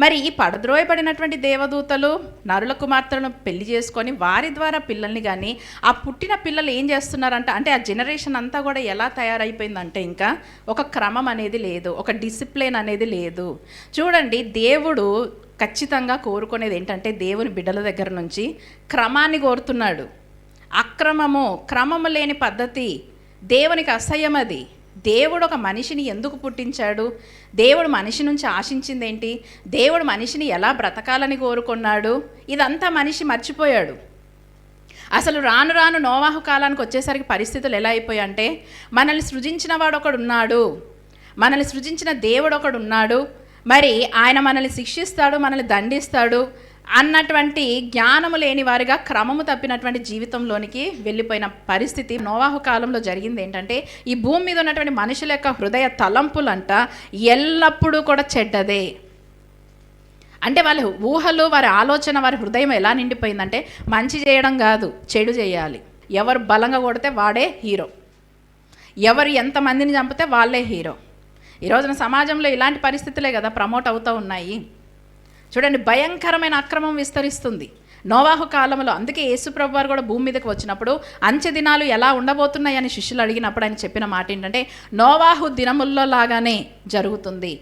మరి ఈ పడద్రోయబడినటువంటి దేవదూతలు నరుల కుమార్తెలను పెళ్లి చేసుకొని వారి ద్వారా పిల్లల్ని కానీ ఆ పుట్టిన పిల్లలు ఏం చేస్తున్నారంట అంటే ఆ జనరేషన్ అంతా కూడా ఎలా తయారైపోయిందంటే ఇంకా ఒక క్రమం అనేది లేదు, ఒక డిసిప్లిన్ అనేది లేదు. చూడండి, దేవుడు ఖచ్చితంగా కోరుకునేది ఏంటంటే దేవుని బిడ్డల దగ్గర నుంచి క్రమాన్ని కోరుతున్నాడు. క్రమము లేని పద్ధతి దేవునికి అసహ్యం. అది దేవుడు ఒక మనిషిని ఎందుకు పుట్టించాడు, దేవుడు మనిషి నుంచి ఆశించింది ఏంటి, దేవుడు మనిషిని ఎలా బ్రతకాలని కోరుకున్నాడు, ఇదంతా మనిషి మర్చిపోయాడు. అసలు రాను రాను నోవాహు కాలానికి వచ్చేసరికి పరిస్థితులు ఎలా అయిపోయాయంటే మనల్ని సృజించిన వాడు ఒకడు ఉన్నాడు, మనల్ని సృజించిన దేవుడు ఒకడు ఉన్నాడు, మరి ఆయన మనల్ని శిక్షిస్తాడు, మనల్ని దండిస్తాడు అన్నటువంటి జ్ఞానము లేని వారిగా క్రమము తప్పినటువంటి జీవితంలోనికి వెళ్ళిపోయిన పరిస్థితి నోవాహు కాలంలో జరిగింది. ఏంటంటే ఈ భూమి మీద ఉన్నటువంటి మనుషుల యొక్క హృదయ తలంపులంట ఎల్లప్పుడూ కూడా చెడ్డదే. అంటే వాళ్ళ ఊహలు, వారి ఆలోచన, వారి హృదయం ఎలా నిండిపోయిందంటే మంచి చేయడం కాదు, చెడు చేయాలి. ఎవరు బలంగా కొడితే వాడే హీరో, ఎవరు ఎంతమందిని చంపితే వాళ్ళే హీరో. ఈ రోజున సమాజంలో ఇలాంటి పరిస్థితులే కదా ప్రమోట్ అవుతూ ఉన్నాయి. చూడండి, భయంకరమైన అక్రమం విస్తరిస్తుంది నోవాహు కాలంలో. అందుకే యేసుప్రభు వారు కూడా భూమి మీదకి వచ్చినప్పుడు అంచె దినాలు ఎలా ఉండబోతున్నాయని శిష్యులు అడిగినప్పుడు ఆయన చెప్పిన మాట ఏంటంటే నోవాహు దినముల్లో లాగానే జరుగుతుంది.